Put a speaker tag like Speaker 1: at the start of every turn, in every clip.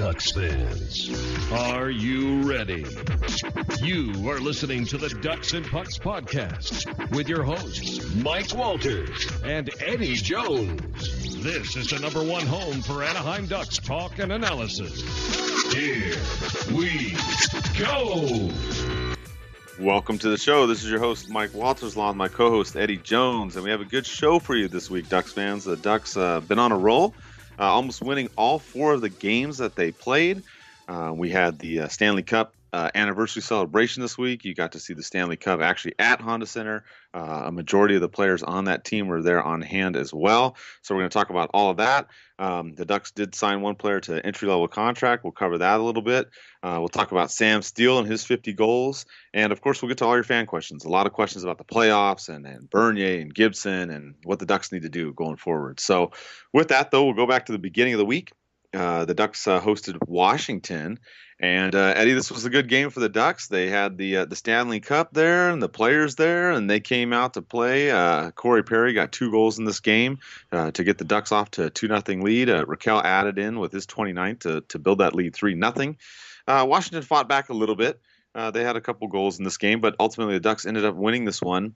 Speaker 1: Ducks fans, are you ready? You are listening to the Ducks and Pucks podcast with your hosts, Mike Walters and Eddie Jones. This is the number one home for Anaheim Ducks talk and analysis. Here we go.
Speaker 2: Welcome to the show. This is your host, Mike Walters, along with my co-host, Eddie Jones. And we have a good show for you this week, Ducks fans. The Ducks been on a roll, almost winning all four of the games that they played. We had the Stanley Cup anniversary celebration this week. You got to see the Stanley Cup actually at Honda Center. A majority of the players on that team were there on hand as well. So we're going to talk about all of that. The Ducks did sign one player to an entry-level contract. We'll cover that a little bit. We'll talk about Sam Steele and his 50 goals. And, of course, we'll get to all your fan questions. A lot of questions about the playoffs and Bernier and Gibson and what the Ducks need to do going forward. So with that, though, we'll go back to the beginning of the week. The Ducks hosted Washington. And, Eddie, this was a good game for the Ducks. They had the Stanley Cup there and the players there, and they came out to play. Corey Perry got 2 goals in this game to get the Ducks off to a 2-0 lead. Raquel added in with his 29th to build that lead 3-0. Washington fought back a little bit. They had a couple goals in this game, but ultimately the Ducks ended up winning this one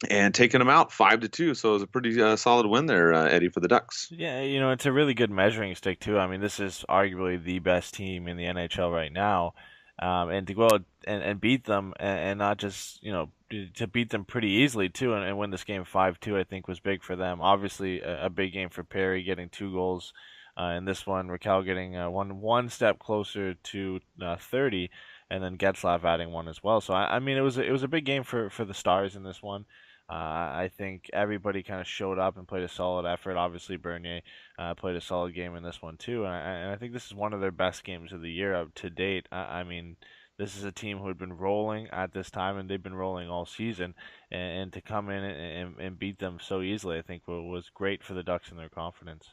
Speaker 2: and taking them out 5-2. So it was a pretty solid win there, Eddie, for the Ducks.
Speaker 3: Yeah, you know, it's a really good measuring stick, too. I mean, this is arguably the best team in the NHL right now. And to go out and beat them and not just, you know, to beat them pretty easily, too, and win this game 5-2, I think was big for them. Obviously, a big game for Perry, getting 2 goals in this one. Raquel getting one step closer to 30, and then Getzlaf adding 1 as well. So, I mean, it was a big game for the Stars in this one. I think everybody kind of showed up and played a solid effort. Obviously, Bernier played a solid game in this one, too. And I think this is one of their best games of the year up to date. I mean, this is a team who had been rolling at this time, and they've been rolling all season. And to come in and beat them so easily, I think was great for the Ducks and their confidence.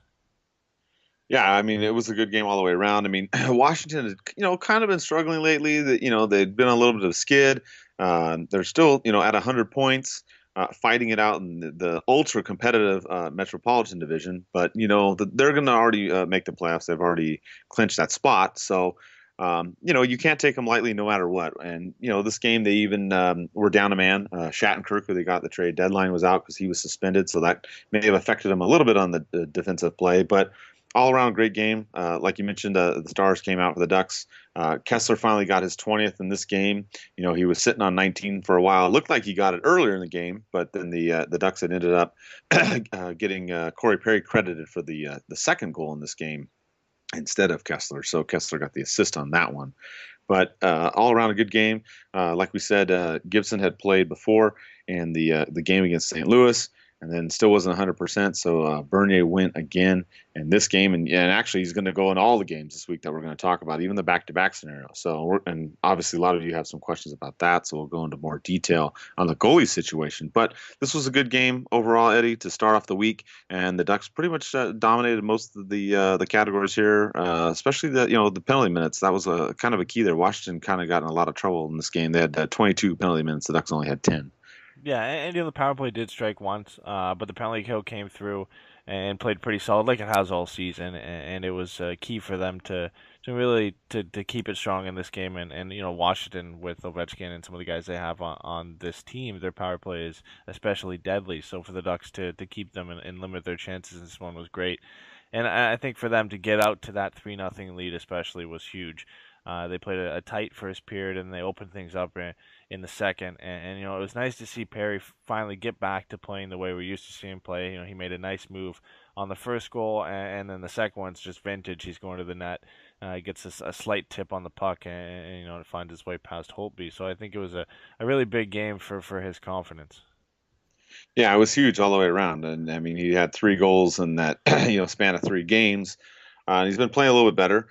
Speaker 2: Yeah, I mean, it was a good game all the way around. I mean, Washington has, kind of been struggling lately. They'd been on a little bit of a skid. They're still, at 100 points. Fighting it out in the ultra competitive Metropolitan Division, but they're going to already make the playoffs. They've already clinched that spot, so you can't take them lightly no matter what. And this game they even were down a man. Shattenkirk, who they got the trade deadline, was out because he was suspended, so that may have affected them a little bit on the defensive play, but. All around great game. Like you mentioned, the Stars came out for the Ducks. Kessler finally got his 20th in this game. He was sitting on 19 for a while. It looked like he got it earlier in the game, but then the Ducks had ended up getting Corey Perry credited for the second goal in this game instead of Kessler. So Kessler got the assist on that one. But all around a good game. Like we said, Gibson had played before in the game against St. Louis. And then still wasn't 100%, so Bernier went again in this game, and actually he's going to go in all the games this week that we're going to talk about, even the back-to-back scenario. So, and obviously a lot of you have some questions about that, so we'll go into more detail on the goalie situation. But this was a good game overall, Eddie, to start off the week, and the Ducks pretty much dominated most of the categories here, especially the penalty minutes. That was kind of a key there. Washington kind of got in a lot of trouble in this game. They had 22 penalty minutes. The Ducks only had 10.
Speaker 3: Yeah, and the power play did strike once, but the penalty kill came through and played pretty solid, like it has all season, and it was key for them to really keep it strong in this game. And Washington with Ovechkin and some of the guys they have on this team, their power play is especially deadly. So for the Ducks to keep them and limit their chances, this one was great. And I think for them to get out to that 3-0 lead especially was huge. They played a tight first period, and they opened things up in the second. And it was nice to see Perry finally get back to playing the way we're used to seeing him play. He made a nice move on the first goal, and then the second one's just vintage. He's going to the net, gets a slight tip on the puck, and it finds its way past Holtby. So I think it was a really big game for his confidence.
Speaker 2: Yeah, it was huge all the way around. And, I mean, he had 3 goals in that span of 3 games. He's been playing a little bit better.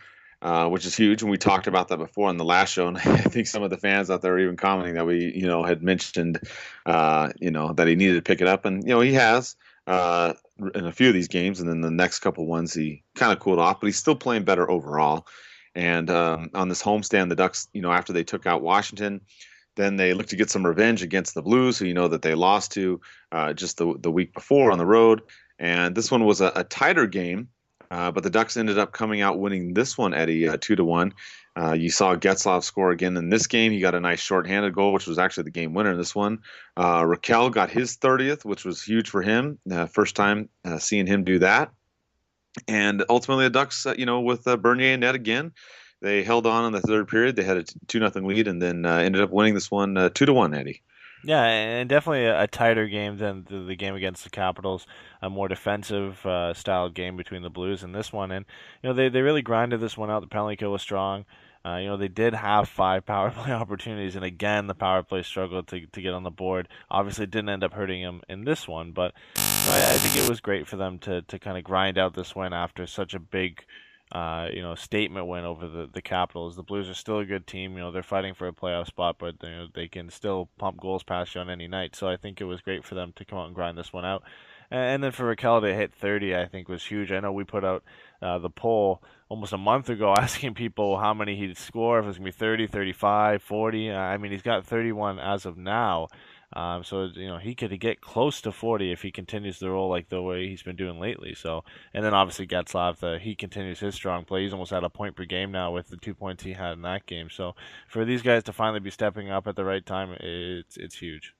Speaker 2: Which is huge, and we talked about that before on the last show. And I think some of the fans out there are even commenting that we, had mentioned, that he needed to pick it up, and he has in a few of these games, and then the next couple ones he kind of cooled off, but he's still playing better overall. And on this homestand, the Ducks, after they took out Washington, then they looked to get some revenge against the Blues, who that they lost to just the week before on the road. And this one was a tighter game. But the Ducks ended up coming out winning this one, Eddie, 2-1. You saw Getzlaf score again in this game. He got a nice shorthanded goal, which was actually the game winner in this one. Raquel got his 30th, which was huge for him. First time seeing him do that. And ultimately, the Ducks, with Bernier and net again, they held on in the third period. They had a 2-0 lead, and then ended up winning this one 2-1, Eddie.
Speaker 3: Yeah, and definitely a tighter game than the game against the Capitals. A more defensive style game between the Blues and this one. And they really grinded this one out. The penalty kill was strong. They did have 5 power play opportunities, and again, the power play struggled to get on the board. Obviously, it didn't end up hurting them in this one, but I think it was great for them to kind of grind out this win after such a big statement win over the Capitals. The Blues are still a good team. They're fighting for a playoff spot, but they can still pump goals past you on any night. So I think it was great for them to come out and grind this one out. And then for Raquel to hit 30, I think was huge. I know we put out the poll almost a month ago asking people how many he'd score, if it was going to be 30, 35, 40. I mean, he's got 31 as of now. So he could get close to 40 if he continues to roll like the way he's been doing lately. So, and then obviously Getzlaf, he continues his strong play. He's almost at a point per game now with the 2 points he had in that game. So, for these guys to finally be stepping up at the right time, it's huge.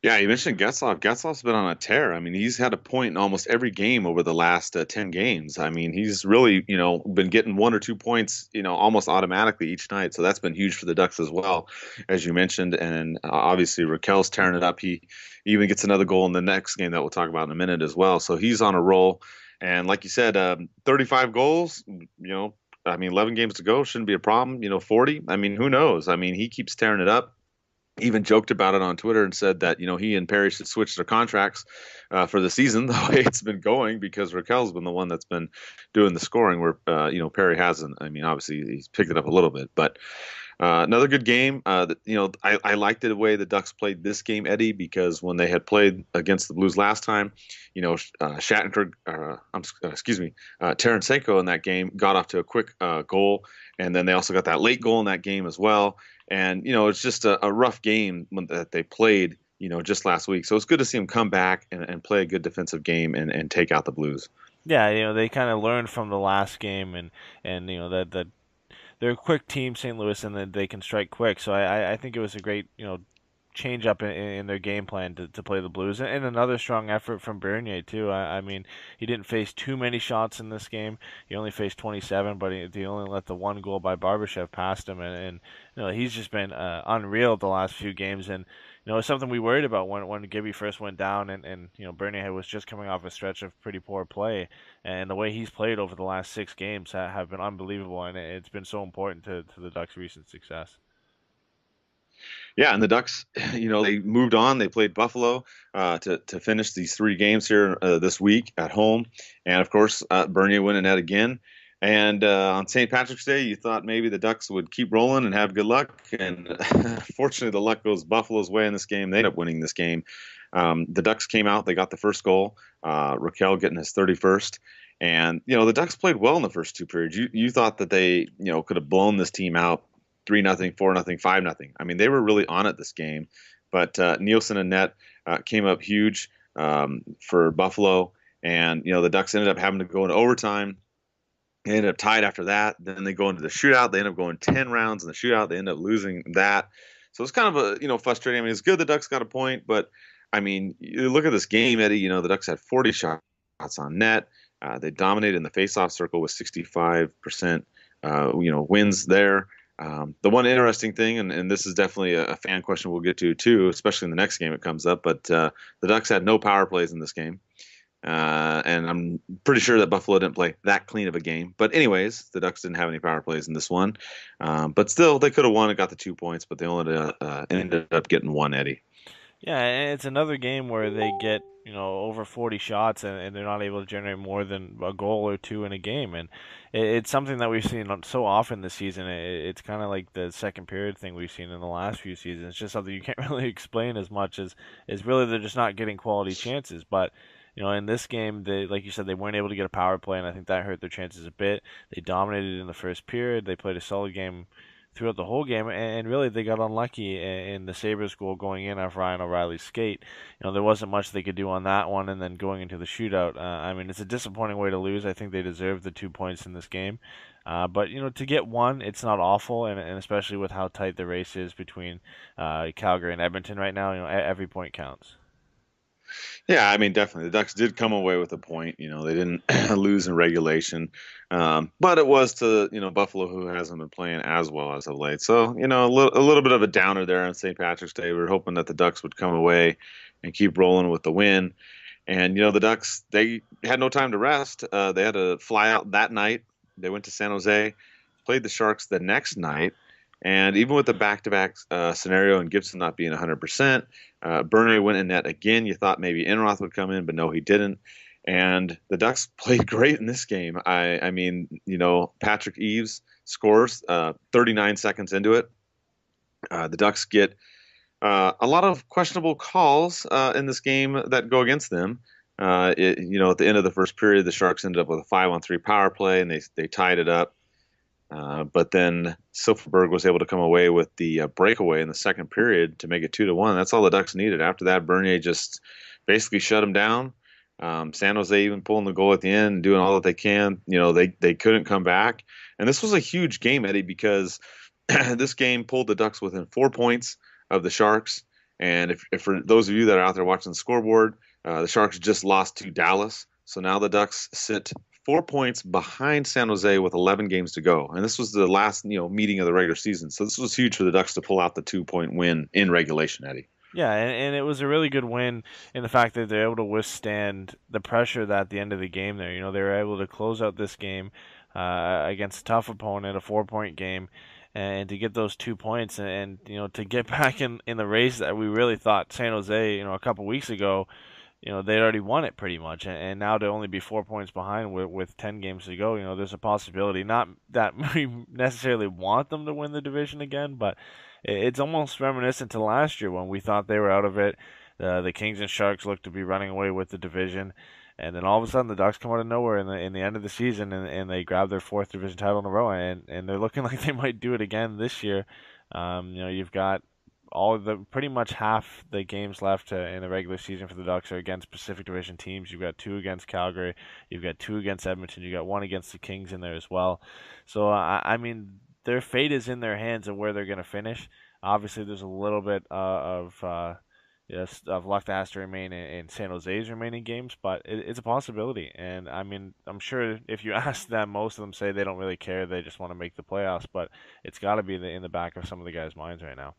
Speaker 2: Yeah, you mentioned Getzlaf. Getzlaf's been on a tear. I mean, he's had a point in almost every game over the last 10 games. I mean, he's really, been getting 1 or 2 points, almost automatically each night. So that's been huge for the Ducks as well, as you mentioned. And obviously, Raquel's tearing it up. He even gets another goal in the next game that we'll talk about in a minute as well. So he's on a roll. And like you said, 35 goals, 11 games to go shouldn't be a problem. 40, I mean, who knows? I mean, he keeps tearing it up. Even joked about it on Twitter and said that he and Perry should switch their contracts for the season the way it's been going, because Raquel's been the one that's been doing the scoring where Perry hasn't. I mean, obviously he's picked it up a little bit, but another good game. I liked the way the Ducks played this game, Eddie, because when they had played against the Blues last time, Tarasenko in that game got off to a quick goal, and then they also got that late goal in that game as well. And, it's just a rough game that they played, just last week. So it's good to see them come back and play a good defensive game and take out the Blues.
Speaker 3: Yeah, they kind of learned from the last game, and that they're a quick team, St. Louis, and then they can strike quick. So I think it was a great, change up in their game plan to play the Blues. And another strong effort from Bernier, too. I mean, he didn't face too many shots in this game. He only faced 27, but he only let the 1 goal by Barbashev past him. And he's just been unreal the last few games. And, it's something we worried about when Gibby first went down, and Bernier was just coming off a stretch of pretty poor play. And the way he's played over the last 6 games have been unbelievable, and it's been so important to the Ducks' recent success.
Speaker 2: Yeah, and the Ducks, they moved on. They played Buffalo to finish these 3 games here this week at home. And, of course, Bernier winning that again. And on St. Patrick's Day, you thought maybe the Ducks would keep rolling and have good luck. And fortunately, the luck goes Buffalo's way in this game. They end up winning this game. The Ducks came out. They got the first goal. Raquel getting his 31st. And, the Ducks played well in the first 2 periods. You thought that they, could have blown this team out 3-0, 4-0, 5-0. I mean, they were really on it this game. But Nielsen and net came up huge for Buffalo. And, the Ducks ended up having to go into overtime. They ended up tied after that. Then they go into the shootout. They end up going 10 rounds in the shootout. They end up losing that. So it's kind of a, frustrating. I mean, it's good the Ducks got a point. But, I mean, you look at this game, Eddie, the Ducks had 40 shots on net. They dominated in the faceoff circle with 65%, wins there. The one interesting thing, and this is definitely a fan question we'll get to too, especially in the next game it comes up, but the Ducks had no power plays in this game. And I'm pretty sure that Buffalo didn't play that clean of a game. But anyways, the Ducks didn't have any power plays in this one. But still, they could have won and got the 2 points, but they only ended up getting 1, Eddie.
Speaker 3: Yeah, and it's another game where they get, over 40 shots and they're not able to generate more than a goal or 2 in a game. And it's something that we've seen so often this season. It's kind of like the second period thing we've seen in the last few seasons. It's just something you can't really explain as much as really they're just not getting quality chances. But in this game, like you said, they weren't able to get a power play, and I think that hurt their chances a bit. They dominated in the first period. They played a solid game throughout the whole game, and really they got unlucky in the Sabres goal going in after Ryan O'Reilly's skate. There wasn't much they could do on that one, and then going into the shootout. I mean, it's a disappointing way to lose. I think they deserved the 2 points in this game. But to get one, it's not awful, and especially with how tight the race is between Calgary and Edmonton right now, every point counts.
Speaker 2: Yeah, I mean, definitely. The Ducks did come away with a point. They didn't lose in regulation. But it was to, Buffalo, who hasn't been playing as well as of late. So, a little bit of a downer there on St. Patrick's Day. We were hoping that the Ducks would come away and keep rolling with the win. And, the Ducks, they had no time to rest. They had to fly out that night. They went to San Jose, played the Sharks the next night. And even with the back-to-back scenario and Gibson not being 100%, Bernier went in net again. You thought maybe Enroth would come in, but no, he didn't. And the Ducks played great in this game. I mean, Patrick Eaves scores 39 seconds into it. The Ducks get a lot of questionable calls in this game that go against them. At the end of the first period, the Sharks ended up with a 5-on-3 power play, and they tied it up. But then Silfverberg was able to come away with the breakaway in the second period to make it 2-1. That's all the Ducks needed. After that, Bernier just basically shut them down. San Jose even pulling the goal at the end, doing all that they can. They couldn't come back. And this was a huge game, Eddie, because this game pulled the Ducks within 4 points of the Sharks. And if for those of you that are out there watching the scoreboard, the Sharks just lost to Dallas. So now the Ducks sit 4 points behind San Jose with 11 games to go. And this was the last, meeting of the regular season. So this was huge for the Ducks to pull out the 2-point win in regulation, Eddie.
Speaker 3: Yeah, and it was a really good win in the fact that they're able to withstand the pressure that at the end of the game there. They were able to close out this game against a tough opponent, a 4-point game, and to get those 2 points and to get back in the race that we really thought San Jose, a couple weeks ago, they'd already won it pretty much, and now to only be 4 points behind with 10 games to go, there's a possibility. Not that we necessarily want them to win the division again, but it's almost reminiscent to last year when we thought they were out of it. The Kings and Sharks looked to be running away with the division, and then all of a sudden the Ducks come out of nowhere in the end of the season, and they grab their 4th division title in a row, and they're looking like they might do it again this year. You've got pretty much half the games left in the regular season for the Ducks are against Pacific Division teams. You've got 2 against Calgary, you've got 2 against Edmonton, you've got 1 against the Kings in there as well. So I mean, their fate is in their hands of where they're going to finish. Obviously, there's a little bit of luck that has to remain in San Jose's remaining games, but it's a possibility. And I mean, I'm sure if you ask them, most of them say they don't really care; they just want to make the playoffs. But it's got to be in the back of some of the guys' minds right now.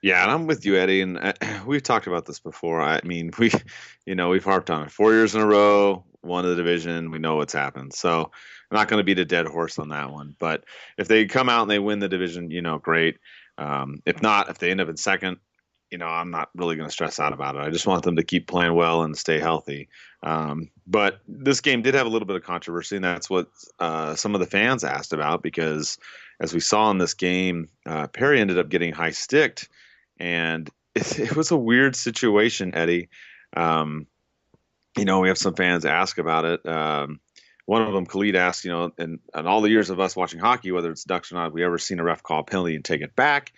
Speaker 2: Yeah, and I'm with you, Eddie, and we've talked about this before. I mean, we've harped on it 4 years in a row, won the division. We know what's happened, so I'm not going to beat a dead horse on that one. But if they come out and they win the division, great. If not, if they end up in second, I'm not really going to stress out about it. I just want them to keep playing well and stay healthy. But this game did have a little bit of controversy, and that's what some of the fans asked about, because as we saw in this game, Perry ended up getting high-sticked, and it was a weird situation, Eddie. We have some fans ask about it. One of them, Khalid, asked, in all the years of us watching hockey, whether it's Ducks or not, have we ever seen a ref call a penalty and take it back?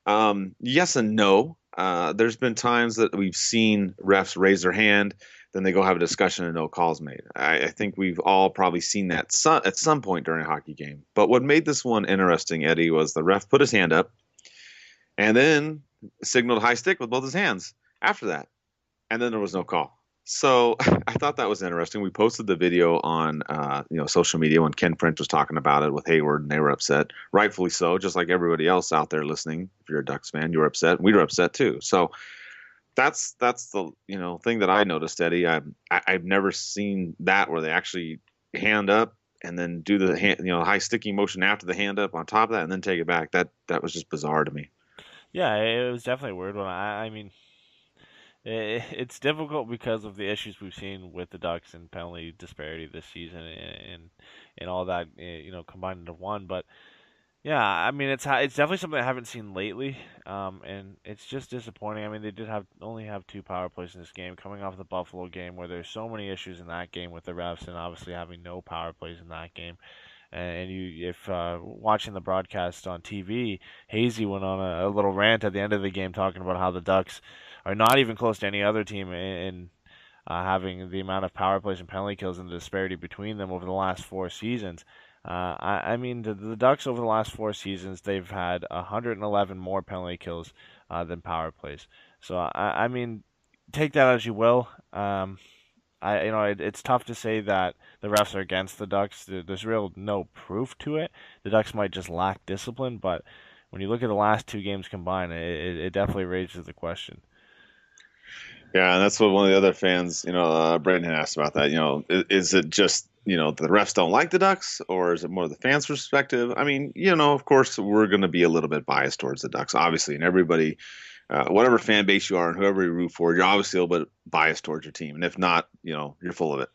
Speaker 2: Yes and no. There's been times that we've seen refs raise their hand, then they go have a discussion and no calls made. I think we've all probably seen that at some point during a hockey game. But what made this one interesting, Eddie, was the ref put his hand up and then signaled high stick with both his hands after that. And then there was no call. So I thought that was interesting. We posted the video on social media when Ken French was talking about it with Hayward, and they were upset, rightfully so, just like everybody else out there listening. If you're a Ducks fan, you were upset. We were upset too. So that's the thing that I noticed, Eddie. I've never seen that where they actually hand up and then do the hand, high sticking motion after the hand up on top of that and then take it back. That was just bizarre to me.
Speaker 3: Yeah, it was definitely a weird one. I mean, it's difficult because of the issues we've seen with the Ducks and penalty disparity this season and all that, combined into one. But yeah, I mean, it's definitely something I haven't seen lately, and it's just disappointing. I mean, they did only have 2 power plays in this game, coming off the Buffalo game where there's so many issues in that game with the refs, and obviously having no power plays in that game. And if watching the broadcast on TV, Hazy went on a little rant at the end of the game talking about how the Ducks are not even close to any other team in having the amount of power plays and penalty kills and the disparity between them over the last 4 seasons. I mean, the Ducks over the last 4 seasons, they've had 111 more penalty kills than power plays. So I mean, take that as you will. It's tough to say that the refs are against the Ducks. There's real no proof to it. The Ducks might just lack discipline, but when you look at the last 2 games combined, it definitely raises the question.
Speaker 2: Yeah, and that's what one of the other fans, Brandon asked about that. Is it just the refs don't like the Ducks, or is it more the fans' perspective? I mean, of course, we're going to be a little bit biased towards the Ducks, obviously, and everybody, whatever fan base you are and whoever you root for, you're obviously a little bit biased towards your team, and if not, you're full of it.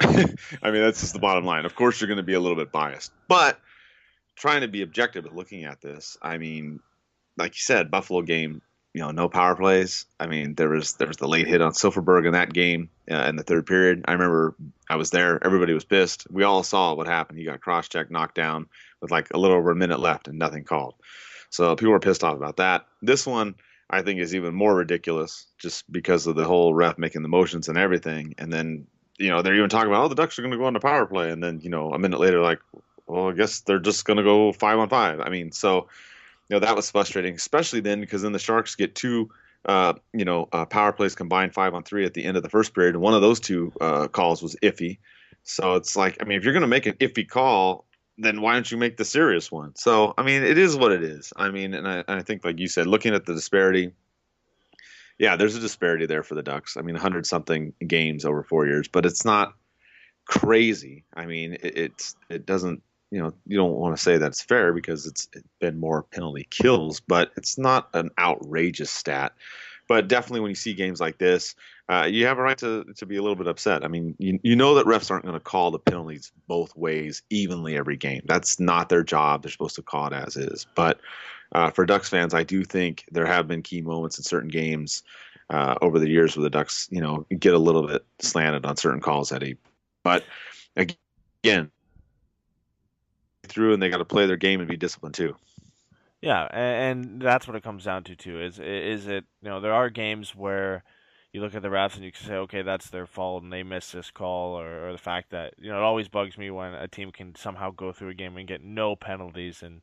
Speaker 2: I mean, that's just the bottom line. Of course, you're going to be a little bit biased, but trying to be objective at looking at this, I mean, like you said, Buffalo game. No power plays. I mean, there was the late hit on Silverberg in that game in the third period. I remember I was there. Everybody was pissed. We all saw what happened. He got cross-checked, knocked down with like a little over a minute left and nothing called. So people were pissed off about that. This one, I think, is even more ridiculous just because of the whole ref making the motions and everything. And then, they're even talking about, the Ducks are going to go on the power play. And then, a minute later, like, well, I guess they're just going to go 5-on-5. I mean, so that was frustrating, especially then because then the Sharks get two, power plays combined 5-on-3 at the end of the first period. And one of those two calls was iffy. So it's like, I mean, if you're going to make an iffy call, then why don't you make the serious one? So, I mean, it is what it is. I mean, and I think, like you said, looking at the disparity, yeah, there's a disparity there for the Ducks. I mean, 100-something games over 4 years, but it's not crazy. I mean, it doesn't. You don't want to say that's fair because it's been more penalty kills, but it's not an outrageous stat. But definitely when you see games like this, you have a right to be a little bit upset. I mean, you know that refs aren't going to call the penalties both ways evenly every game. That's not their job. They're supposed to call it as is. But for Ducks fans, I do think there have been key moments in certain games over the years where the Ducks, get a little bit slanted on certain calls, Eddie. But again, through and they got to play their game and be disciplined too.
Speaker 3: Yeah, and that's what it comes down to too. Is it there are games where you look at the refs and you can say, okay, that's their fault and they missed this call, or the fact that it always bugs me when a team can somehow go through a game and get no penalties, and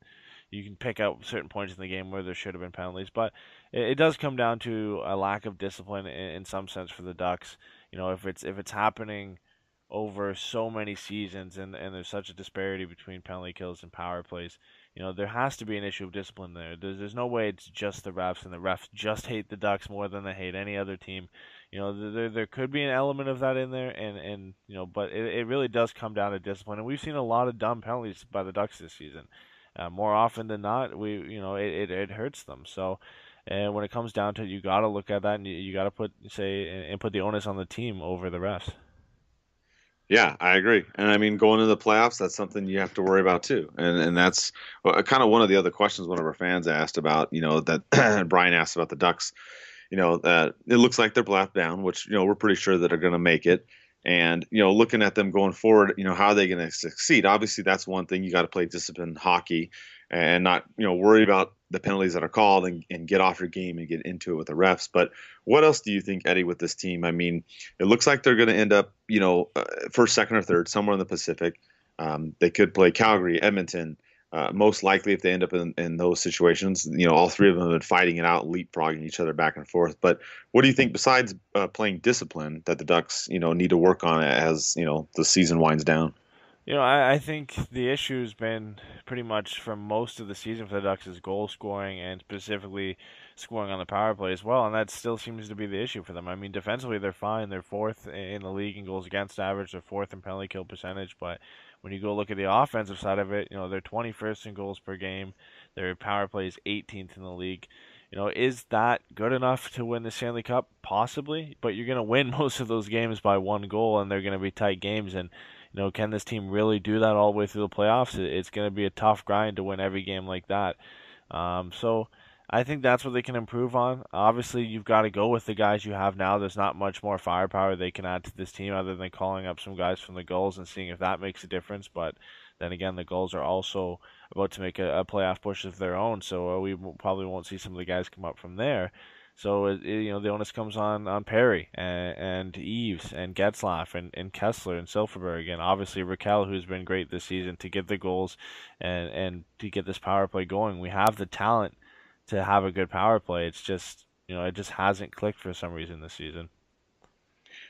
Speaker 3: you can pick out certain points in the game where there should have been penalties, but it does come down to a lack of discipline in some sense for the Ducks. If it's happening over so many seasons and there's such a disparity between penalty kills and power plays, there has to be an issue of discipline there. There's no way it's just the refs and the refs just hate the Ducks more than they hate any other team. There could be an element of that in there, and but it really does come down to discipline, and we've seen a lot of dumb penalties by the Ducks this season. More often than not, it hurts them. So, and when it comes down to it, you got to look at that and you got to put the onus on the team over the refs.
Speaker 2: Yeah, I agree. And I mean, going into the playoffs, that's something you have to worry about too. And that's kind of one of the other questions one of our fans asked about, that Brian asked about the Ducks, that it looks like they're blacked down, which, we're pretty sure that are going to make it. And, looking at them going forward, how are they going to succeed? Obviously, that's one thing. You got to play disciplined hockey and not, worry about the penalties that are called and get off your game and get into it with the refs. But what else do you think, Eddie, with this team? I mean, it looks like they're going to end up, first, second, or third, somewhere in the Pacific. They could play Calgary, Edmonton. Most likely, if they end up in those situations, all three of them have been fighting it out, leapfrogging each other back and forth. But what do you think, besides playing discipline, that the Ducks, need to work on as, the season winds down?
Speaker 3: I think the issue has been pretty much for most of the season for the Ducks is goal scoring, and specifically scoring on the power play as well, and that still seems to be the issue for them. I mean, defensively they're fine. They're fourth in the league in goals against average. They're fourth in penalty kill percentage, but when you go look at the offensive side of it, they're 21st in goals per game. Their power play is 18th in the league. Is that good enough to win the Stanley Cup? Possibly, but you're going to win most of those games by one goal, and they're going to be tight games, and can this team really do that all the way through the playoffs? It's going to be a tough grind to win every game like that. So I think that's what they can improve on. Obviously, you've got to go with the guys you have now. There's not much more firepower they can add to this team other than calling up some guys from the Gulls and seeing if that makes a difference. But then again, the Gulls are also about to make a playoff push of their own, so probably won't see some of the guys come up from there. So the onus comes on Perry and Eves and Getzlaff and Kessler and Silverberg and obviously Raquel, who's been great this season to get the goals and to get this power play going. We have the talent to have a good power play. It's just, it just hasn't clicked for some reason this season.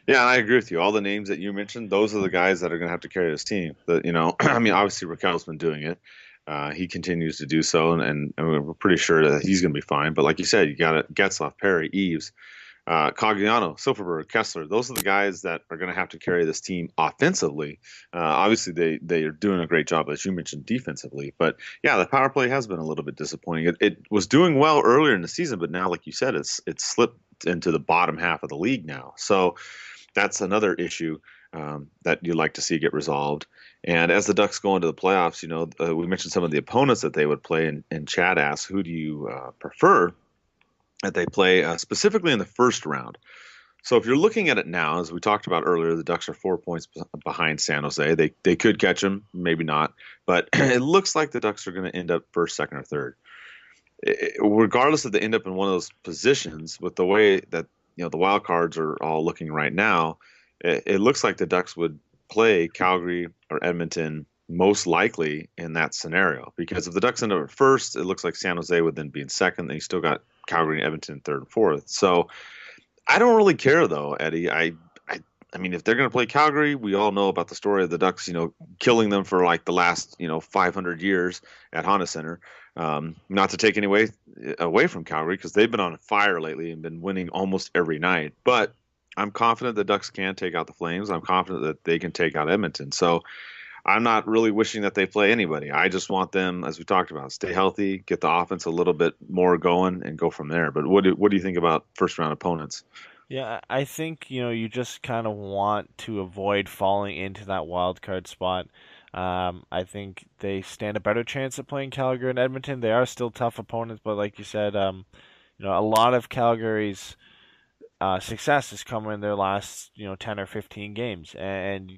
Speaker 2: Yeah, I agree with you. All the names that you mentioned, those are the guys that are going to have to carry this team. I mean, obviously Raquel's been doing it. He continues to do so, and we're pretty sure that he's going to be fine. But like you said, you got Getzlaff, Perry, Eves, Cogliano, Silverberg, Kessler. Those are the guys that are going to have to carry this team offensively. Obviously, they are doing a great job, as you mentioned, defensively. But yeah, the power play has been a little bit disappointing. It was doing well earlier in the season, but now, like you said, it's slipped into the bottom half of the league now. So that's another issue that you'd like to see get resolved. And as the Ducks go into the playoffs, we mentioned some of the opponents that they would play, and Chad asks, who do you prefer that they play specifically in the first round? So if you're looking at it now, as we talked about earlier, the Ducks are 4 points behind San Jose. They could catch them, maybe not, but it looks like the Ducks are going to end up first, second, or third. Regardless if they end up in one of those positions, with the way that the wild cards are all looking right now, it looks like the Ducks would play Calgary or Edmonton most likely in that scenario. Because if the Ducks end up at first, it looks like San Jose would then be in second. Then you still got Calgary and Edmonton in third and fourth. So I don't really care, though, Eddie. I mean, if they're going to play Calgary, we all know about the story of the Ducks, killing them for like the last, 500 years at Honda Center. Not to take any away from Calgary, because they've been on fire lately and been winning almost every night. But I'm confident the Ducks can take out the Flames. I'm confident that they can take out Edmonton. So I'm not really wishing that they play anybody. I just want them, as we talked about, stay healthy, get the offense a little bit more going, and go from there. But what do you think about first round opponents?
Speaker 3: Yeah, I think, you just kind of want to avoid falling into that wild card spot. I think they stand a better chance of playing Calgary and Edmonton. They are still tough opponents, but like you said, a lot of Calgary's success has come in their last 10 or 15 games, and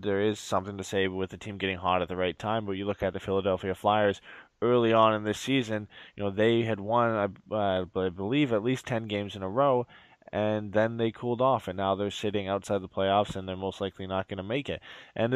Speaker 3: there is something to say with the team getting hot at the right time. But you look at the Philadelphia Flyers early on in this season, they had won I believe at least 10 games in a row, and then they cooled off, and now they're sitting outside the playoffs, and they're most likely not going to make it. And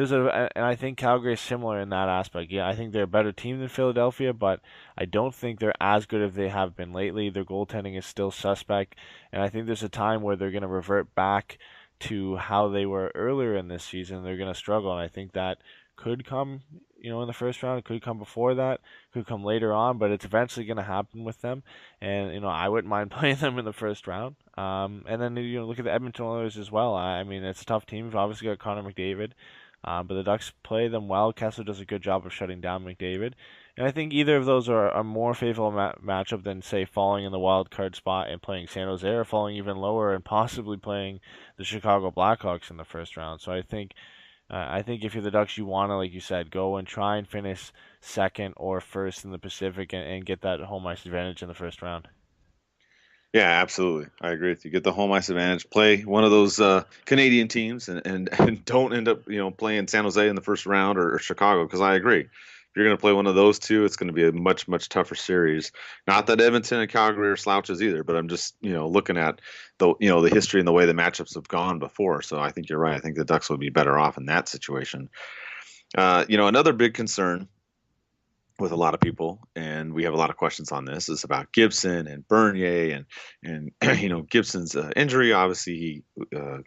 Speaker 3: I think Calgary is similar in that aspect. Yeah, I think they're a better team than Philadelphia, but I don't think they're as good as they have been lately. Their goaltending is still suspect, and I think there's a time where they're going to revert back to how they were earlier in this season. They're going to struggle, and I think that could come, in the first round. It could come before that, could come later on, but it's eventually going to happen with them. And, I wouldn't mind playing them in the first round. And then, look at the Edmonton Oilers as well. I mean, it's a tough team. We've obviously got Connor McDavid, but the Ducks play them well. Kessler does a good job of shutting down McDavid. And I think either of those are a more favorable matchup than, say, falling in the wild card spot and playing San Jose, or falling even lower and possibly playing the Chicago Blackhawks in the first round. So I think if you're the Ducks, you want to, like you said, go and try and finish second or first in the Pacific and get that home ice advantage in the first round.
Speaker 2: Yeah, absolutely. I agree with you. Get the home ice advantage. Play one of those Canadian teams, and don't end up playing San Jose in the first round or Chicago, because I agree. If you're going to play one of those two, it's going to be a much, much tougher series. Not that Edmonton and Calgary are slouches either, but I'm just looking at the history and the way the matchups have gone before. So I think you're right. I think the Ducks would be better off in that situation. Another big concern with a lot of people, and we have a lot of questions on this, is about Gibson and Bernier and Gibson's injury. Obviously, he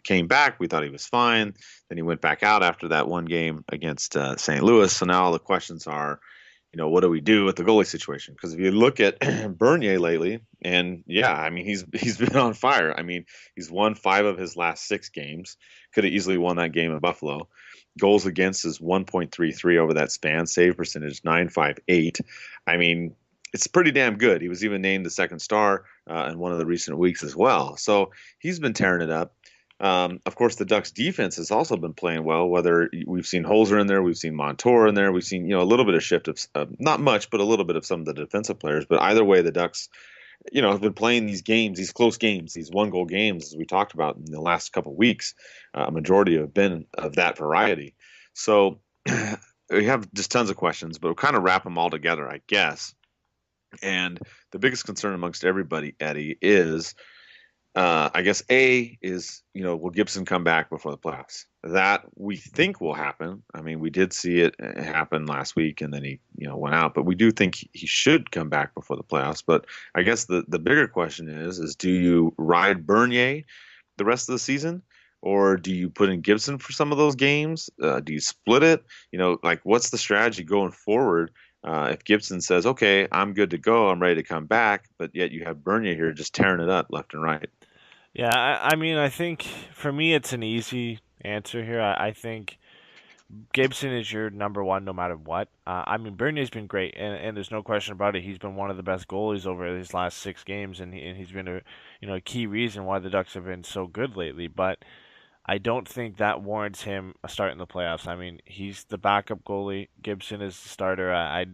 Speaker 2: came back. We thought he was fine. Then he went back out after that one game against St. Louis. So now all the questions are, what do we do with the goalie situation? Because if you look at Bernier lately, and yeah, I mean, he's been on fire. I mean, he's won 5 of his last 6 games. Could have easily won that game in Buffalo. Goals against is 1.33 over that span. Save percentage 9.58. I mean, it's pretty damn good. He was even named the second star in one of the recent weeks as well. So he's been tearing it up. Of course, the Ducks defense has also been playing well, whether we've seen Holzer in there, we've seen Montour in there, we've seen, a little bit of shift of, not much, but a little bit of some of the defensive players. But either way, the Ducks have been playing these games, these close games, these one-goal games, as we talked about in the last couple of weeks. A majority have been of that variety. So we have just tons of questions, but we'll kind of wrap them all together, I guess. And the biggest concern amongst everybody, Eddie, is I guess A is, will Gibson come back before the playoffs? That we think will happen. I mean, we did see it happen last week, and then he, went out. But we do think he should come back before the playoffs. But I guess the bigger question is do you ride Bernier the rest of the season, or do you put in Gibson for some of those games? Do you split it? Like what's the strategy going forward? If Gibson says, "Okay, I'm good to go, I'm ready to come back," but yet you have Bernier here just tearing it up left and right.
Speaker 3: Yeah, I mean, I think for me it's an easy answer here. I think Gibson is your number one no matter what. I mean, Bernier's been great, and there's no question about it. He's been one of the best goalies over these last 6 games, and he's been a key reason why the Ducks have been so good lately. But I don't think that warrants him a start in the playoffs. I mean, he's the backup goalie. Gibson is the starter. I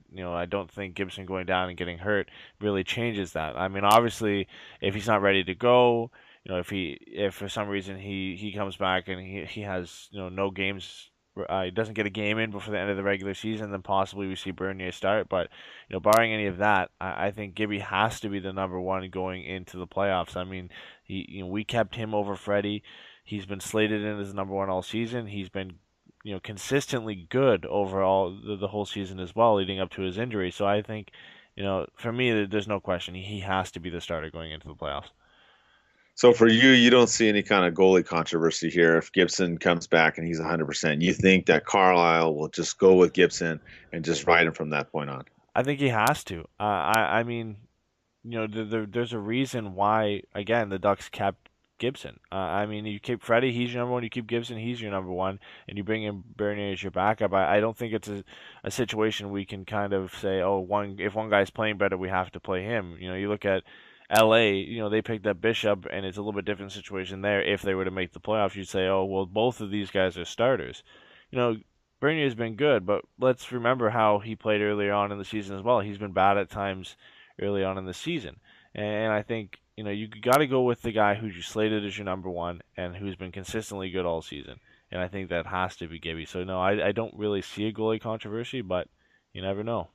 Speaker 3: don't think Gibson going down and getting hurt really changes that. I mean, obviously, if he's not ready to go, if for some reason he comes back and he has no games, he doesn't get a game in before the end of the regular season, then possibly we see Bernier start. But barring any of that, I think Gibby has to be the number one going into the playoffs. I mean, we kept him over Freddie. He's been slated in as number one all season. He's been, consistently good overall the whole season as well, leading up to his injury. So I think, for me, there's no question he has to be the starter going into the playoffs.
Speaker 2: So for you, you don't see any kind of goalie controversy here. If Gibson comes back and he's 100%, you think that Carlyle will just go with Gibson and just ride him from that point on?
Speaker 3: I think he has to. I mean, there's a reason why, again, the Ducks kept Gibson. I mean, you keep Freddie, he's your number one. You keep Gibson, he's your number one, and you bring in Bernier as your backup. I don't think it's a situation we can kind of say, if one guy's playing better, we have to play him. You look at LA, they picked up Bishop, and it's a little bit different situation there. If they were to make the playoffs, you'd say, both of these guys are starters. Bernier's been good, but let's remember how he played earlier on in the season as well. He's been bad at times early on in the season. And I think, you got to go with the guy who's you slated as your number one and who's been consistently good all season. And I think that has to be Gibby. So, no, I don't really see a goalie controversy, but you never know.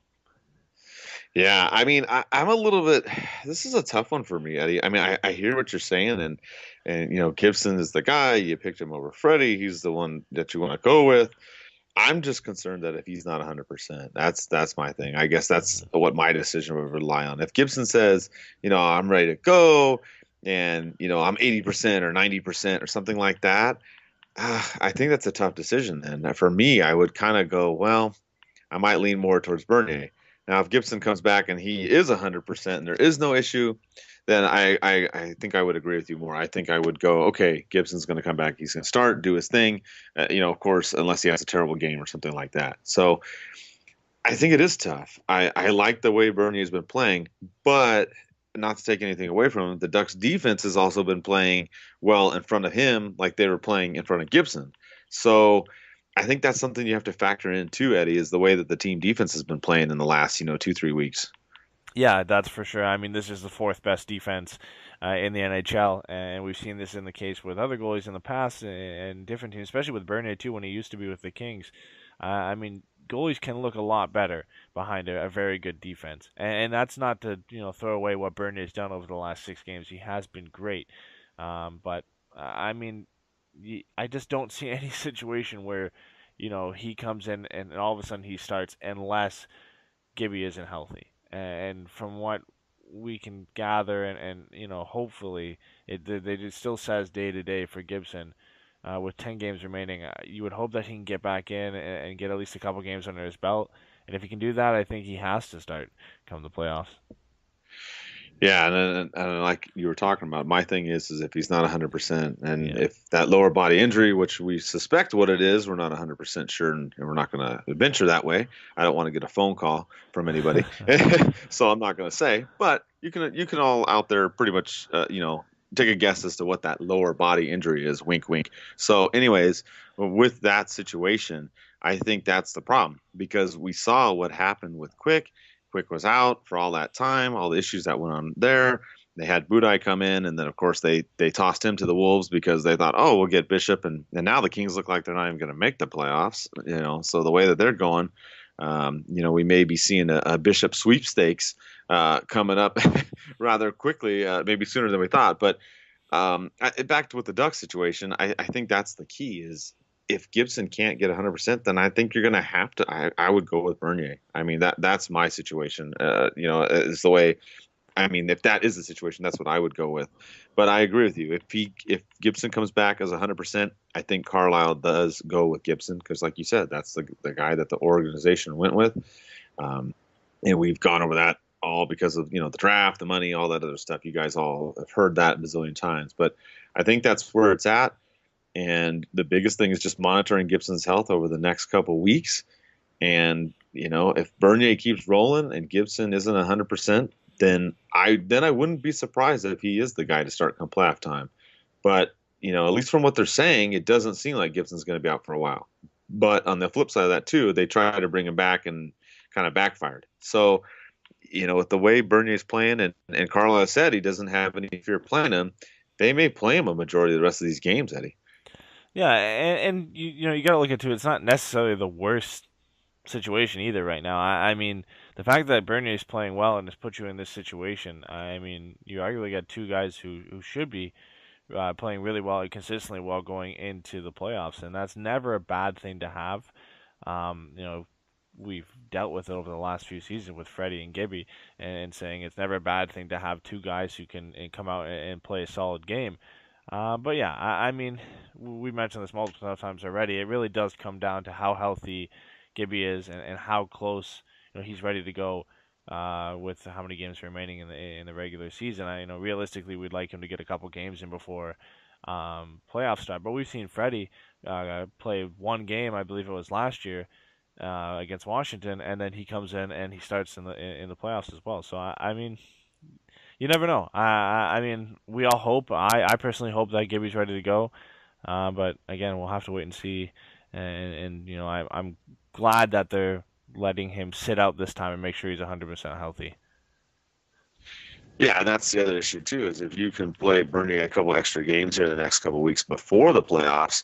Speaker 2: Yeah, I mean, I'm a little bit. This is a tough one for me, Eddie. I mean, I hear what you're saying, and Gibson is the guy. You picked him over Freddie. He's the one that you want to go with. I'm just concerned that if he's not 100%, that's my thing. I guess that's what my decision would rely on. If Gibson says, I'm ready to go, and I'm 80% or 90% or something like that, I think that's a tough decision. And for me, I would kind of go, well, I might lean more towards Bernier. Now, if Gibson comes back and he is 100% and there is no issue, then I think I would agree with you more. I think I would go, okay, Gibson's going to come back. He's going to start, do his thing, of course, unless he has a terrible game or something like that. So I think it is tough. I like the way Bernier's been playing, but not to take anything away from him, the Ducks defense has also been playing well in front of him like they were playing in front of Gibson. So I think that's something you have to factor in too, Eddie, is the way that the team defense has been playing in the last, 2-3 weeks.
Speaker 3: Yeah, that's for sure. I mean, this is the fourth best defense in the NHL, and we've seen this in the case with other goalies in the past and different teams, especially with Bernier too, when he used to be with the Kings. I mean, goalies can look a lot better behind a very good defense, and that's not to throw away what Bernier's done over the last 6 games. He has been great, but I mean, I just don't see any situation where he comes in and all of a sudden he starts unless Gibby isn't healthy. And from what we can gather, and hopefully it still says day to day for Gibson. With 10 games remaining, you would hope that he can get back in and get at least a couple games under his belt. And if he can do that, I think he has to start come the playoffs.
Speaker 2: Yeah, and like you were talking about, my thing is if he's not 100%, and if that lower body injury, which we suspect what it is, we're not 100% sure, and we're not going to venture that way. I don't want to get a phone call from anybody, so I'm not going to say. But you can all out there pretty much, take a guess as to what that lower body injury is. Wink, wink. So, anyways, with that situation, I think that's the problem because we saw what happened with Quick. Quick was out for all that time, all the issues that went on there. They had Budai come in, and then of course they tossed him to the Wolves because they thought, oh, we'll get Bishop, and now the Kings look like they're not even going to make the playoffs. So the way that they're going, we may be seeing a Bishop sweepstakes coming up rather quickly, maybe sooner than we thought. But back to with the Ducks situation, I think that's the key is if Gibson can't get 100%, then I think you're going to have to. I would go with Bernier. I mean that's my situation. Is the way. I mean, if that is the situation, that's what I would go with. But I agree with you. If Gibson comes back as 100%, I think Carlyle does go with Gibson because, like you said, that's the guy that the organization went with. And we've gone over that all because of the draft, the money, all that other stuff. You guys all have heard that a bazillion times. But I think that's where it's at. And the biggest thing is just monitoring Gibson's health over the next couple of weeks. And if Bernier keeps rolling and Gibson isn't 100%, then I wouldn't be surprised if he is the guy to start come playoff time. But at least from what they're saying, it doesn't seem like Gibson's going to be out for a while. But on the flip side of that too, they tried to bring him back and kind of backfired. So with the way Bernier's playing, and Carlisle said he doesn't have any fear of playing him, they may play him a majority of the rest of these games, Eddie.
Speaker 3: Yeah, and you got to look at it too. It's not necessarily the worst situation either right now. I mean, the fact that Bernier is playing well and has put you in this situation. I mean, you arguably got two guys who should be playing really well and consistently well going into the playoffs, and that's never a bad thing to have. We've dealt with it over the last few seasons with Freddie and Gibby, and saying it's never a bad thing to have two guys who can come out and play a solid game. But yeah, I mean, we mentioned this multiple times already. It really does come down to how healthy Gibby is and how close he's ready to go with how many games remaining in the regular season. Realistically, we'd like him to get a couple games in before playoffs start. But we've seen Freddie play one game, I believe it was last year, against Washington, and then he comes in and he starts in the playoffs as well. So I mean, you never know. I mean, we all hope. I personally hope that Gibby's ready to go. But again, we'll have to wait and see. And I'm glad that they're letting him sit out this time and make sure he's 100% healthy.
Speaker 2: Yeah, and that's the other issue too. Is if you can play Bernier a couple extra games here the next couple of weeks before the playoffs,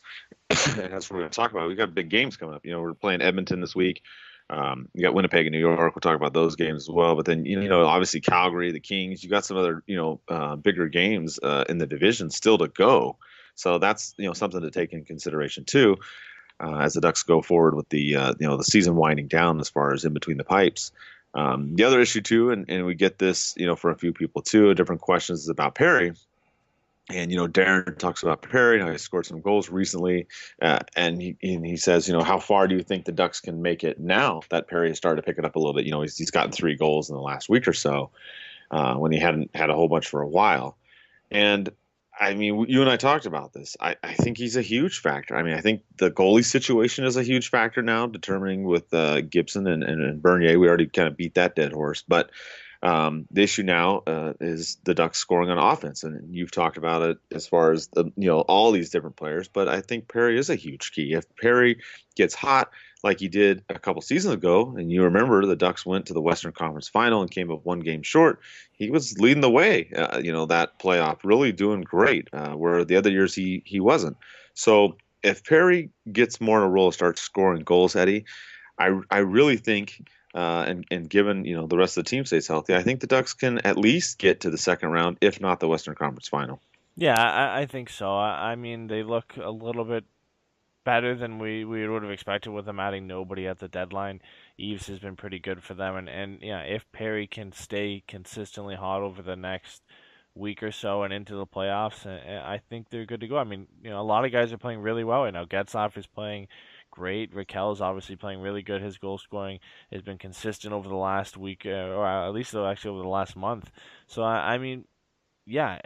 Speaker 2: and that's what we're going to talk about. We got big games coming up. We're playing Edmonton this week. You got Winnipeg and New York. We'll talk about those games as well. But then, obviously Calgary, the Kings. You got some other, bigger games in the division still to go. So that's something to take in consideration too, as the Ducks go forward with the the season winding down as far as in between the pipes. The other issue too, and we get this for a few people too, different questions is about Perry. And Darren talks about Perry, how he scored some goals recently, and he says, how far do you think the Ducks can make it now that Perry has started to pick it up a little bit? He's gotten 3 goals in the last week or so, when he hadn't had a whole bunch for a while. And I mean, you and I talked about this. I think he's a huge factor. I mean, I think the goalie situation is a huge factor now, determining with Gibson and Bernier. We already kind of beat that dead horse, but the issue now is the Ducks scoring on offense, and you've talked about it as far as all these different players. But I think Perry is a huge key. If Perry gets hot like he did a couple seasons ago, and you remember the Ducks went to the Western Conference Final and came up 1 game short, he was leading the way. That playoff, really doing great. Where the other years he wasn't. So if Perry gets more in a role, starts scoring goals, Eddie, I really think. And given the rest of the team stays healthy, I think the Ducks can at least get to the second round, if not the Western Conference Final.
Speaker 3: Yeah, I think so. I mean, they look a little bit better than we would have expected with them adding nobody at the deadline. Eves has been pretty good for them, and yeah, if Perry can stay consistently hot over the next week or so and into the playoffs, I think they're good to go. I mean, a lot of guys are playing really well right now. Getzlaf is playing great. Raquel is obviously playing really good. His goal scoring has been consistent over the last week, or at least actually over the last month. So I mean, yeah,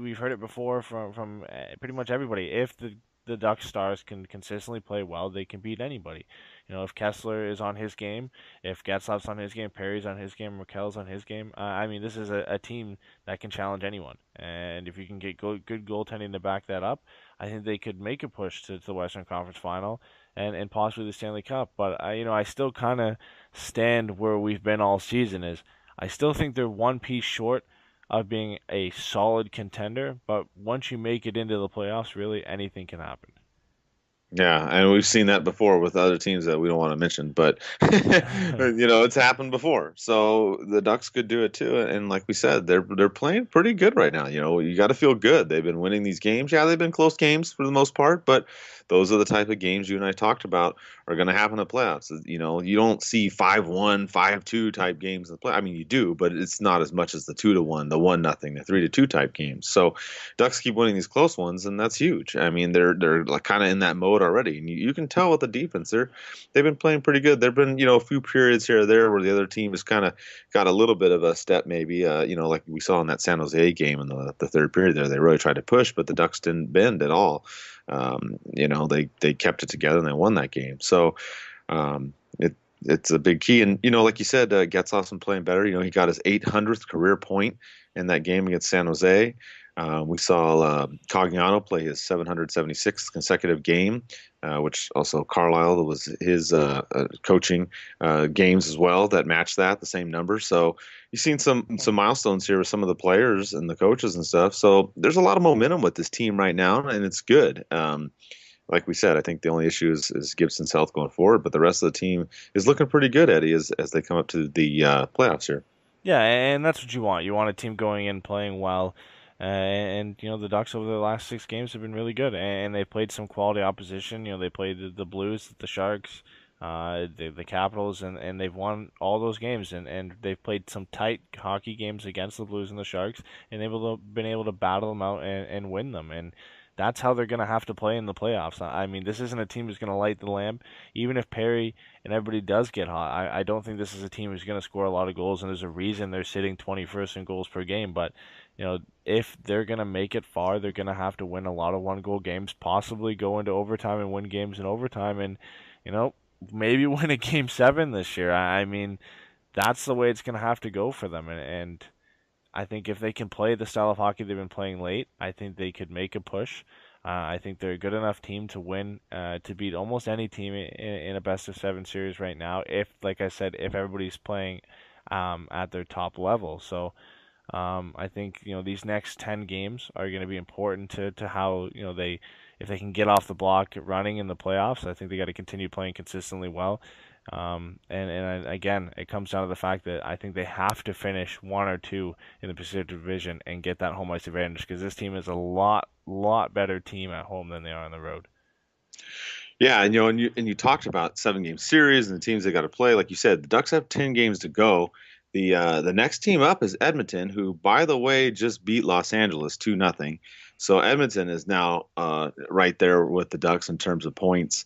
Speaker 3: we've heard it before from pretty much everybody. If the Ducks stars can consistently play well, they can beat anybody. If Kessler is on his game, if Getzlaf's on his game, Perry's on his game, Raquel's on his game, I mean, this is a team that can challenge anyone. And if you can get good goaltending to back that up, I think they could make a push to the Western Conference Final. and possibly the Stanley Cup. But I still kind of stand where we've been all season. Is I still think they're one piece short of being a solid contender. But once you make it into the playoffs, really anything can happen.
Speaker 2: Yeah, and we've seen that before with other teams that we don't want to mention, but it's happened before. So the Ducks could do it too. And like we said, they're playing pretty good right now. You got to feel good. They've been winning these games. Yeah, they've been close games for the most part, but those are the type of games you and I talked about are going to happen in the playoffs. You don't see 5-1, 5-2 type games in the play. I mean, you do, but it's not as much as the 2-1, the 1-0, the 3-2 type games. So Ducks keep winning these close ones, and that's huge. I mean, they're like kind of in that mode already, and you can tell with the defense they've been playing pretty good. There've been a few periods here or there where the other team has kind of got a little bit of a step, maybe like we saw in that San Jose game in the third period there. They really tried to push, but the Ducks didn't bend at all. They kept it together and they won that game. So it's a big key. And like you said, Getzlaf's playing better. He got his 800th career point in that game against San Jose. We saw Cogliano play his 776th consecutive game, which also Carlyle was his coaching games as well that matched the same number. So you've seen some milestones here with some of the players and the coaches and stuff. So there's a lot of momentum with this team right now, and it's good. Like we said, I think the only issue is Gibson's health going forward, but the rest of the team is looking pretty good, Eddie, as they come up to the playoffs here.
Speaker 3: Yeah, and that's what you want. You want a team going in playing well. And the Ducks over the last 6 games have been really good, and they played some quality opposition. They played the Blues, the Sharks, the Capitals, and they've won all those games. And they've played some tight hockey games against the Blues and the Sharks, and been able to battle them out and win them. And that's how they're going to have to play in the playoffs. I mean, this isn't a team who's going to light the lamp. Even if Perry and everybody does get hot, I don't think this is a team who's going to score a lot of goals, and there's a reason they're sitting 21st in goals per game. But if they're going to make it far, they're going to have to win a lot of one-goal games, possibly go into overtime and win games in overtime, and, maybe win a Game 7 this year. I mean, that's the way it's going to have to go for them. And I think if they can play the style of hockey they've been playing late, I think they could make a push. I think they're a good enough team to win, to beat almost any team in a best-of-7 series right now, like I said, if everybody's playing at their top level. So I think these next 10 games are going to be important to how if they can get off the block running in the playoffs. I think they got to continue playing consistently well. Again, it comes down to the fact that I think they have to finish 1 or 2 in the Pacific Division and get that home ice advantage, because this team is a lot better team at home than they are on the road.
Speaker 2: Yeah, and you talked about 7-game series and the teams they got to play. Like you said, the Ducks have 10 games to go. The next team up is Edmonton, who, by the way, just beat Los Angeles 2-0. So Edmonton is now right there with the Ducks in terms of points,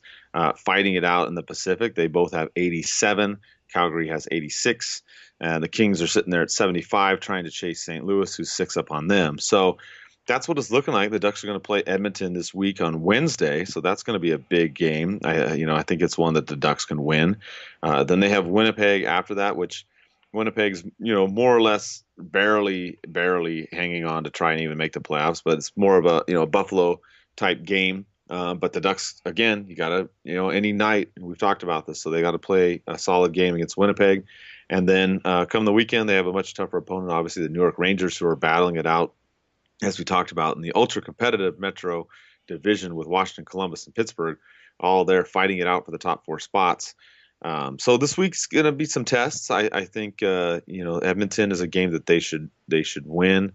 Speaker 2: fighting it out in the Pacific. They both have 87. Calgary has 86. The Kings are sitting there at 75, trying to chase St. Louis, who's 6 up on them. So that's what it's looking like. The Ducks are going to play Edmonton this week on Wednesday, so that's going to be a big game. I think it's one that the Ducks can win. Then they have Winnipeg after that, which Winnipeg's, more or less barely hanging on to try and even make the playoffs, but it's more of a, Buffalo type game. But the Ducks, again, you got to, any night, we've talked about this, so they got to play a solid game against Winnipeg. And then come the weekend, they have a much tougher opponent, obviously the New York Rangers, who are battling it out, as we talked about, in the ultra competitive Metro division with Washington, Columbus, and Pittsburgh, all there fighting it out for the top 4 spots. So this week's going to be some tests. I think Edmonton is a game that they should win.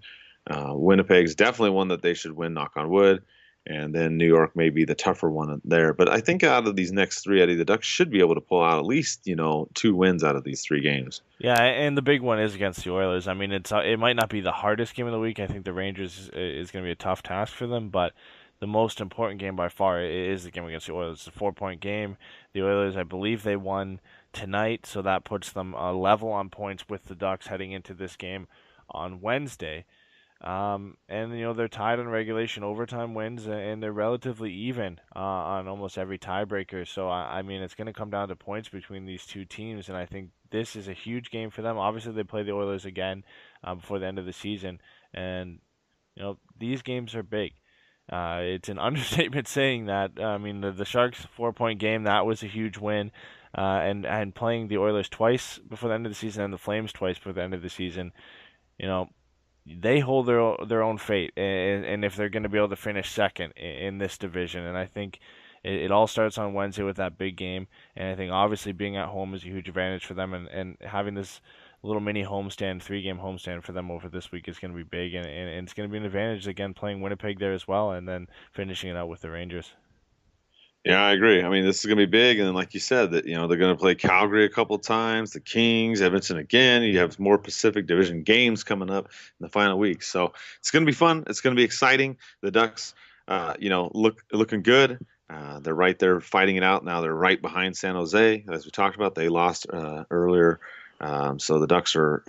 Speaker 2: Winnipeg's definitely one that they should win, knock on wood. And then New York may be the tougher one there. But I think out of these next 3, Eddie, the Ducks should be able to pull out at least 2 wins out of these 3 games.
Speaker 3: Yeah, and the big one is against the Oilers. I mean, it might not be the hardest game of the week. I think the Rangers is going to be a tough task for them, but the most important game by far is the game against the Oilers. It's a 4-point game. The Oilers, I believe they won tonight, so that puts them level on points with the Ducks heading into this game on Wednesday. And they're tied on regulation overtime wins, and they're relatively even on almost every tiebreaker. So I mean, it's going to come down to points between these 2 teams, and I think this is a huge game for them. Obviously, they play the Oilers again before the end of the season, and these games are big. It's an understatement saying that. I mean, the Sharks 4-point game, that was a huge win. And playing the Oilers twice before the end of the season and the Flames twice before the end of the season, you know, they hold their own fate, and if they're going to be able to finish second in this division. And I think it all starts on Wednesday with that big game. And I think obviously being at home is a huge advantage for them, and having this little mini homestand, 3-game homestand for them over this week is going to be big, and it's going to be an advantage again playing Winnipeg there as well, and then finishing it out with the Rangers.
Speaker 2: Yeah, I agree. I mean, this is going to be big, and then, like you said, that they're going to play Calgary a couple times, the Kings, Edmonton again. You have more Pacific Division games coming up in the final week, so it's going to be fun. It's going to be exciting. The Ducks, looking good. They're right there fighting it out now. They're right behind San Jose, as we talked about. They lost earlier, so the Ducks are,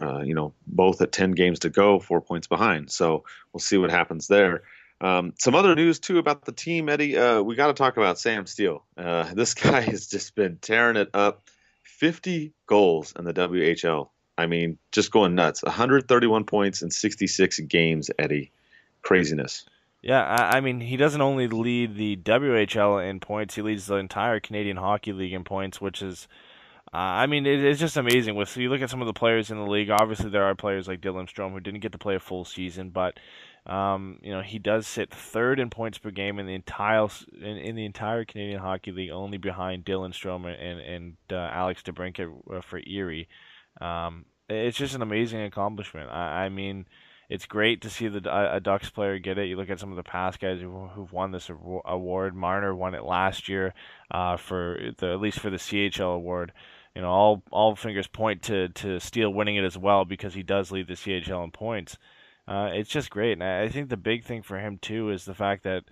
Speaker 2: both at 10 games to go, 4 points behind. So we'll see what happens there. Some other news too about the team, Eddie. We got to talk about Sam Steele. This guy has just been tearing it up. 50 goals in the WHL. I mean, just going nuts. 131 points in 66 games, Eddie. Craziness.
Speaker 3: Yeah, I mean, he doesn't only lead the WHL in points; he leads the entire Canadian Hockey League in points, which is, I mean, it's just amazing. So you look at some of the players in the league. Obviously, there are players like Dylan Strome who didn't get to play a full season, but he does sit third in points per game in the entire Canadian Hockey League, only behind Dylan Strome and Alex DeBrincat for Erie. It's just an amazing accomplishment. I mean, it's great to see a Ducks player get it. You look at some of the past guys who've won this award. Marner won it last year at least for the CHL award. All fingers point to Steele winning it as well because he does lead the CHL in points. It's just great, and I think the big thing for him too is the fact that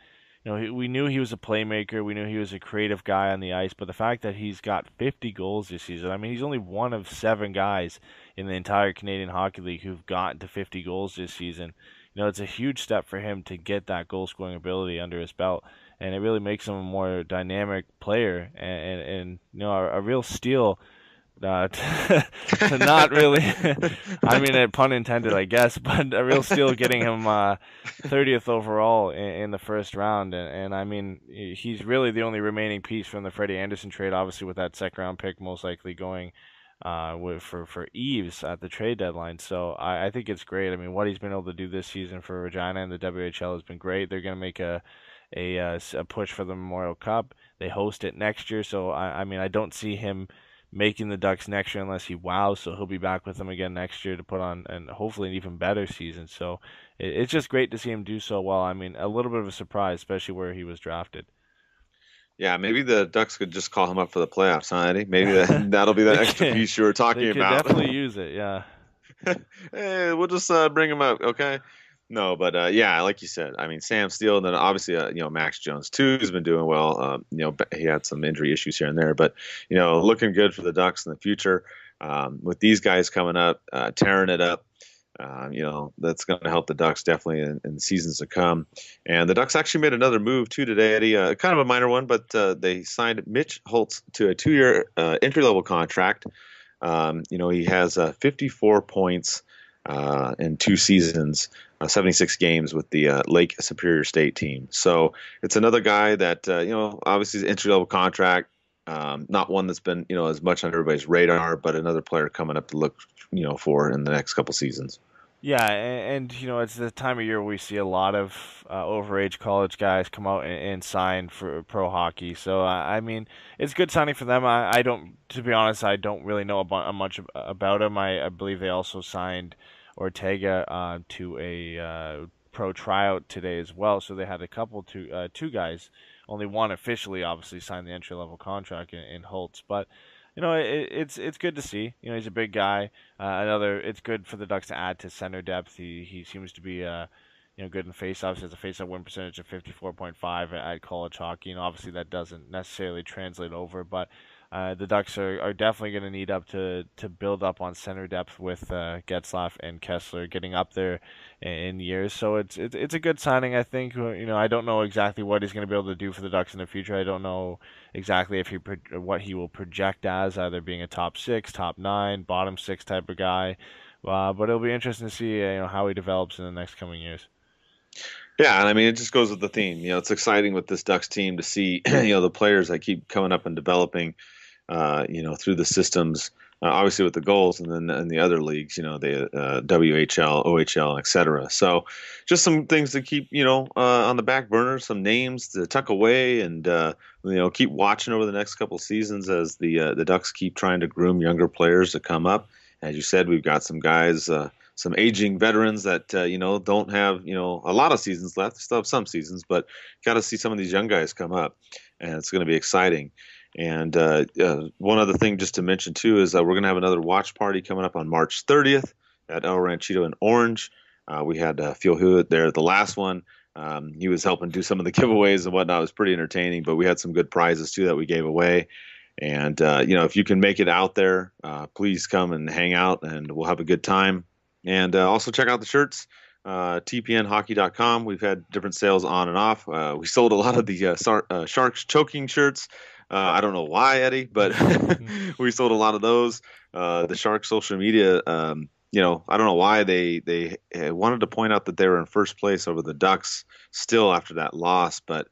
Speaker 3: we knew he was a playmaker, we knew he was a creative guy on the ice, but the fact that he's got 50 goals this season, I mean, he's only one of 7 guys in the entire Canadian Hockey League who've gotten to 50 goals this season. It's a huge step for him to get that goal scoring ability under his belt, and it really makes him a more dynamic player and a real steal. To not really, I mean, pun intended, I guess, but a real steal getting him 30th overall in the first round. And I mean, he's really the only remaining piece from the Freddie Anderson trade, obviously with that second round pick most likely going for Eves at the trade deadline. So I think it's great. I mean, what he's been able to do this season for Regina and the WHL has been great. They're going to make a push for the Memorial Cup. They host it next year. So I mean, I don't see him making the Ducks next year unless he wows, so he'll be back with them again next year to put on and hopefully an even better season. So it's just great to see him do so well. I mean, a little bit of a surprise, especially where he was drafted.
Speaker 2: Yeah, maybe the Ducks could just call him up for the playoffs, huh, Eddie? Maybe that'll be the extra piece you were talking about.
Speaker 3: Definitely use it, yeah.
Speaker 2: Hey, we'll just bring him up, okay? No, but yeah, like you said, I mean, Sam Steele, and then obviously, Max Jones too has been doing well. He had some injury issues here and there, but looking good for the Ducks in the future. With these guys coming up, tearing it up, that's going to help the Ducks definitely in seasons to come. And the Ducks actually made another move too today, Eddie, kind of a minor one, but they signed Mitch Holtz to a 2-year entry-level contract. He has 54 points in 2 seasons, 76 games with the Lake Superior State team. So it's another guy that, obviously is an entry-level contract, not one that's been, as much on everybody's radar, but another player coming up to look, for in the next couple seasons.
Speaker 3: Yeah, and it's the time of year where we see a lot of overage college guys come out and sign for pro hockey. So I mean, it's good signing for them. I don't, to be honest, I don't really know much about them. I believe they also signed Ortega to a pro tryout today as well. So they had two guys, only one officially obviously signed the entry level contract in Holtz, but. It's good to see. He's a big guy. It's good for the Ducks to add to center depth. He seems to be good in faceoffs. Has a faceoff win percentage of 54.5 at college hockey, and obviously that doesn't necessarily translate over. But the Ducks are definitely going to need to build up on center depth with Getzlaf and Kessler getting up there in years. So it's a good signing, I think. I don't know exactly what he's going to be able to do for the Ducks in the future. I don't know exactly what he will project as, either being a top 6, top 9, bottom 6 type of guy. But it'll be interesting to see how he develops in the next coming years.
Speaker 2: Yeah, and I mean, it just goes with the theme. It's exciting with this Ducks team to see, the players that keep coming up and developing, through the systems. Obviously, with the goals, and then in the other leagues, the WHL, OHL, etc. So, just some things to keep, on the back burner, some names to tuck away, and keep watching over the next couple seasons as the Ducks keep trying to groom younger players to come up. As you said, we've got some guys, some aging veterans that don't have a lot of seasons left. Still have some seasons, but got to see some of these young guys come up, and it's going to be exciting. And one other thing just to mention, too, is we're going to have another watch party coming up on March 30th at El Ranchito in Orange. We had Phil Hewitt there at the last one. He was helping do some of the giveaways and whatnot. It was pretty entertaining, but we had some good prizes, too, that we gave away. And, if you can make it out there, please come and hang out, and we'll have a good time. And also check out the shirts. TPNhockey.com. We've had different sales on and off. We sold a lot of the Sharks choking shirts. I don't know why, Eddie, but we sold a lot of those. The Sharks social media, I don't know why they wanted to point out that they were in first place over the Ducks still after that loss, but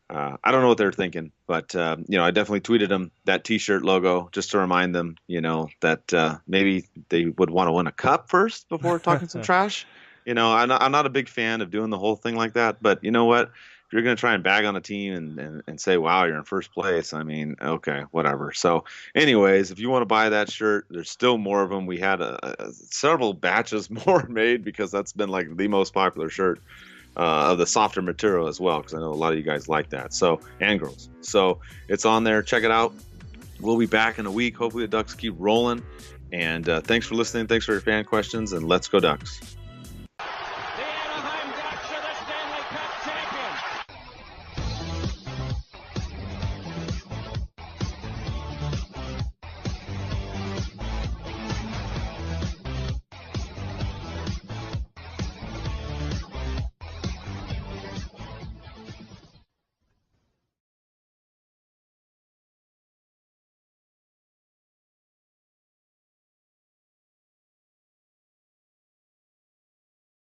Speaker 2: I don't know what they're thinking. But, I definitely tweeted them that T-shirt logo just to remind them, that maybe they would want to win a cup first before talking some trash. I'm not a big fan of doing the whole thing like that, but you know what? If you're going to try and bag on a team and say, wow, you're in first place, I mean, okay, whatever. So anyways, if you want to buy that shirt, there's still more of them. We had several batches more made because that's been like the most popular shirt of the softer material as well, because I know a lot of you guys like that. So, and girls. So it's on there. Check it out. We'll be back in a week. Hopefully the Ducks keep rolling. And thanks for listening. Thanks for your fan questions. And let's go Ducks.